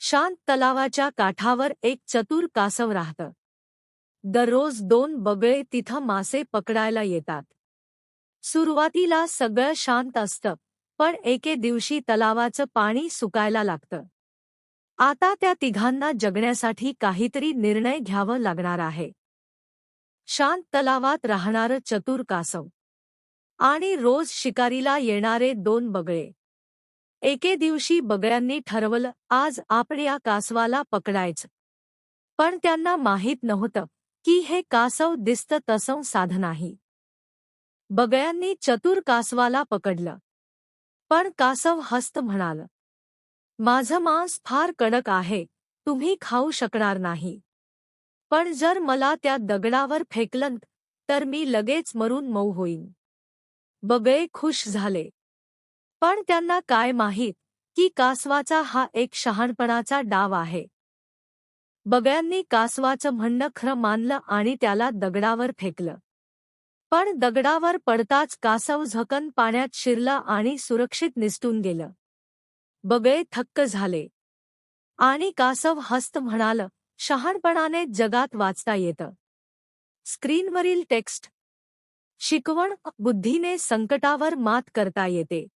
शांत तलावाच्या काठावर एक चतुर कासव राहतं. दररोज 2 बगळे तिथं मासे पकडायला येतात. सुरुवातीला सगळं शांत असतं, पण एके दिवशी तलावाचं पाणी सुकायला लागतं. आता त्या तिघांना जगण्यासाठी काहीतरी निर्णय घ्यावं लागणार आहे. शांत तलावात राहणारं चतुर कासव आणि रोज शिकारीला येणारे 2 बगळे. एके दिवशी बगळ्यांनी ठरवलं, आज आपण या कासवाला पकडायचं. पण त्यांना माहीत नव्हतं की हे कासव दिसतं तसं साधं नाही. बगळ्यांनी चतुर कासवाला पकडलं. पण कासव हसत म्हणालं, माझं मांस फार कडक आहे, तुम्ही खाऊ शकणार नाही. पण जर मला त्या दगडावर फेकलं तर मी लगेच मरून मऊ होईन. बगळे खुश झाले. पण त्यांना काय माहीत की कासवाचा हा एक शहाणपणाचा डाव आहे. बगळ्यांनी कासवाचं म्हणणं खरं मानलं आणि त्याला दगडावर फेकलं. पण दगडावर पडताच कासव झकन पाण्यात शिरला आणि सुरक्षित निसटून गेलं. बगळे थक्क झाले. आणि कासव हसत म्हणालं, शहाणपणाने जगात वाचता येतं. स्क्रीनवरील टेक्स्ट. शिकवण: बुद्धीने संकटावर मात करता येते.